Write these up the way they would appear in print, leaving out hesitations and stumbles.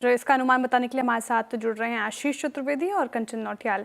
जो इसका अनुमान बताने के लिए हमारे साथ जुड़ रहे हैं आशीष चतुर्वेदी और कंचन नौटियाल।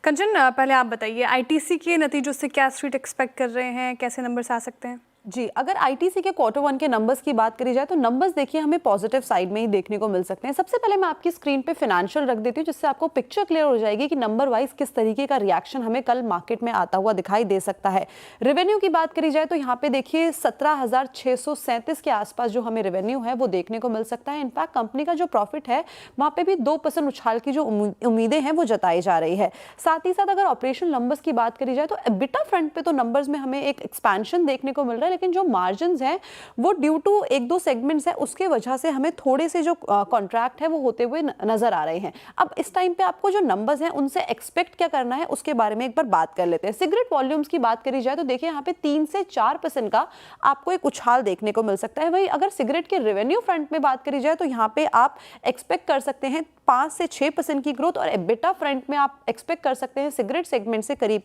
कंचन, पहले आप बताइए आईटीसी के नतीजों से क्या स्ट्रीट एक्सपेक्ट कर रहे हैं, कैसे नंबर्स आ सकते हैं? जी, अगर आईटीसी के क्वार्टर वन के नंबर्स की बात करी जाए तो नंबर्स देखिए हमें पॉजिटिव साइड में ही देखने को मिल सकते हैं। सबसे पहले मैं आपकी स्क्रीन पे फाइनेंशियल रख देती हूँ, जिससे आपको पिक्चर क्लियर हो जाएगी कि नंबर वाइज किस तरीके का रिएक्शन हमें कल मार्केट में आता हुआ दिखाई दे सकता है। रेवेन्यू की बात करी जाए तो यहाँ पे देखिए 17,637 के आसपास जो हमें रेवेन्यू है वो देखने को मिल सकता है। इनफैक्ट कंपनी का जो प्रॉफिट है वहाँ पे भी 2% उछाल की जो उम्मीदें हैं वो जताई जा रही है। साथ ही साथ अगर ऑपरेशनल नंबर्स की बात करी जाए तो एबिटा फ्रंट पे तो नंबर्स में हमें एक एक्सपेंशन देखने को मिल रहा है, लेकिन जो मार्जिन है वो ड्यू टू एक दो सेगमेंट्स है उसके वजह से हमें थोड़े से जो कॉन्ट्रैक्ट है वो होते हुए नजर आ रहे हैं। अब इस टाइम पे आपको जो नंबर्स हैं उनसे एक्सपेक्ट क्या करना है उसके बारे में एक बार बात कर लेते हैं। सिगरेट वॉल्यूम्स की बात करी जाए तो देखिए यहाँ पे 3 से 4% का आपको एक उछाल देखने को मिल सकता है। वही अगर सिगरेट के रेवेन्यू फ्रंट में बात करी जाए तो यहाँ पे आप एक्सपेक्ट कर सकते हैं 5 से 6% की ग्रोथ, और एबिटा फ्रंट में आप एक्सपेक्ट कर सकते हैं सिगरेट सेगमेंट से करीब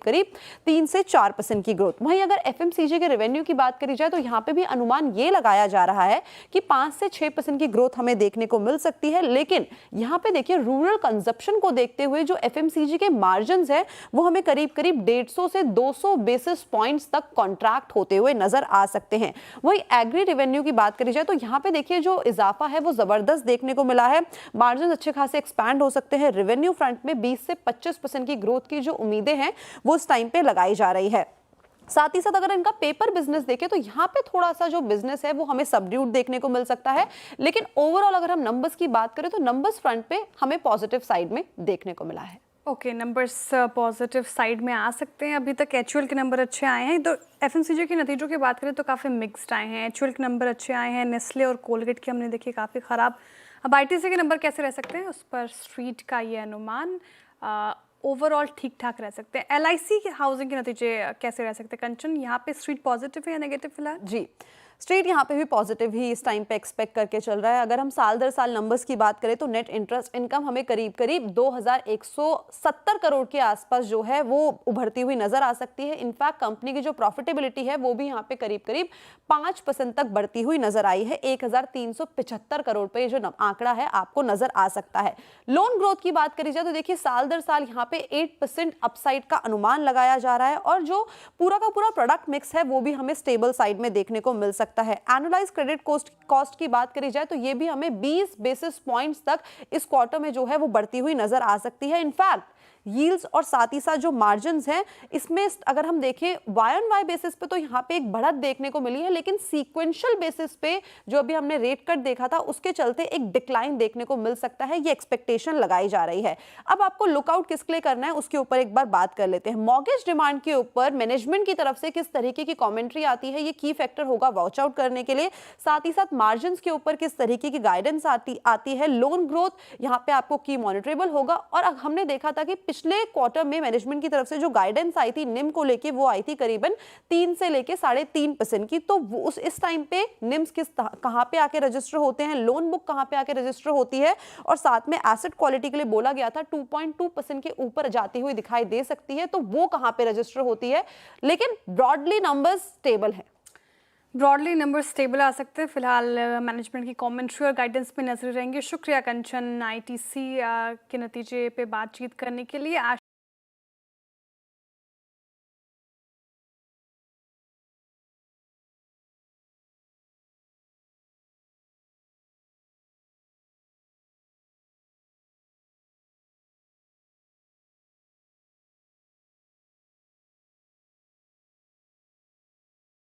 3 से 4% की ग्रोथ। वहीं अगर एफएमसीजी के रेवेन्यू की बात करी जाए तो यहाँ पे भी अनुमान ये लगाया जा रहा है कि 5 से 6% की ग्रोथ हमें देखने को मिल सकती है। लेकिन यहाँ पे देखिए रूरल कंजप्शन को देखते हुए जो एफएमसीजी के मार्जिन है वो हमें करीब 150 से 200 बेसिस पॉइंट्स तक कॉन्ट्रैक्ट होते हुए नजर आ सकते हैं। वही एग्री रेवेन्यू की बात करी जाए तो यहाँ पे देखिए जो इजाफा है वो जबरदस्त देखने को मिला है। मार्जिन अच्छे खासे एक्सपैंड हो सकते हैं। रेवेन्यू फ्रंट में 20 से 25% की ग्रोथ की जो उम्मीदें हैं वो इस टाइम पे लगाई जा रही है। साथ ही साथ अगर इनका पेपर बिजनेस देखें तो यहाँ पे थोड़ा सा जो बिजनेस है वो हमें सबड्यूड देखने को मिल सकता है। लेकिन ओवरऑल अगर हम नंबर्स की बात करें तो नंबर्स फ्रंट पे हमें पॉजिटिव साइड में देखने को मिला है। ओके, नंबर्स पॉजिटिव साइड में आ सकते हैं। अभी तक एचयूएल के नंबर अच्छे आए हैं। तो एफएमसीजी के नतीजों की बात करें तो काफ़ी मिक्स्ड आए हैं। एचयूएल के नंबर अच्छे आए हैं, नेस्ले और कोलगेट के हमने देखिए काफ़ी ख़राब। अब आईटीसी के नंबर कैसे रह सकते हैं उस पर स्ट्रीट का ये अनुमान ओवरऑल ठीक ठाक रह सकते हैं। एलआईसी के हाउसिंग के नतीजे कैसे रह सकते हैं कंचन? यहाँ पे स्ट्रीट पॉजिटिव है या नेगेटिव फिलहाल? जी, स्ट्रीट यहाँ पे भी पॉजिटिव ही इस टाइम पे एक्सपेक्ट करके चल रहा है। अगर हम साल दर साल नंबर्स की बात करें तो नेट इंटरेस्ट इनकम हमें करीब 2170 करोड़ के आसपास जो है वो उभरती हुई नजर आ सकती है। इनफैक्ट कंपनी की जो प्रॉफिटेबिलिटी है वो भी यहाँ पे करीब 5% तक बढ़ती हुई नजर आई है। 1375 करोड़ पे जो आंकड़ा है आपको नजर आ सकता है। लोन ग्रोथ की बात करी जाए तो देखिए साल दर साल यहाँ पे 8% अपसाइड का अनुमान लगाया जा रहा है, और जो पूरा का पूरा प्रोडक्ट मिक्स है वो भी हमें स्टेबल साइड में देखने को मिल सकता है। एनुअलाइज क्रेडिट कॉस्ट की बात करी जाए तो ये भी हमें 20 बेसिस पॉइंट्स तक इस क्वार्टर में जो है वो बढ़ती हुई नजर आ सकती है। इनफैक्ट यील्ड्स और साथ ही साथ जो मार्जिन्स हैं इसमें अगर हम देखें वाई ऑन वाई बेसिस पे तो यहाँ पे एक बढ़त देखने को मिली है, लेकिन सीक्वेंशियल बेसिस पे जो अभी हमने रेट कट देखा था उसके चलते एक डिक्लाइन देखने को मिल सकता है। ये एक्सपेक्टेशन लगाई जा रही है। अब आपको लुकआउट किसके लिए करना है उसके ऊपर एक बार बात कर लेते हैं। मॉर्गेज डिमांड के ऊपर मैनेजमेंट की तरफ से किस तरीके की कॉमेंट्री आती है ये की फैक्टर होगा वॉच आउट करने के लिए। साथ ही साथ मार्जिन के ऊपर किस तरीके की गाइडेंस आती है। लोन ग्रोथ यहाँ पे आपको की मॉनिटरेबल होगा, और हमने देखा था कि पिछले क्वार्टर में मैनेजमेंट की तरफ से जो गाइडेंस आई थी निम को लेके वो आई थी करीबन 3 से लेके 3.5% की। तो वो इस टाइम पे निम्स कहां पे आके रजिस्टर होते हैं, लोन बुक कहां पे आके रजिस्टर होती है, और साथ में एसेट क्वालिटी के लिए बोला गया था 2.2% के ऊपर जाती हुई दिखाई दे सकती है, तो वो कहां पे रजिस्टर होती है। लेकिन ब्रॉडली नंबर्स स्टेबल है। ब्रॉडली नंबर स्टेबल आ सकते हैं। फिलहाल मैनेजमेंट की कमेंट्री और गाइडेंस पे नजर रहेंगे। शुक्रिया कंचन आईटीसी के नतीजे पे बातचीत करने के लिए।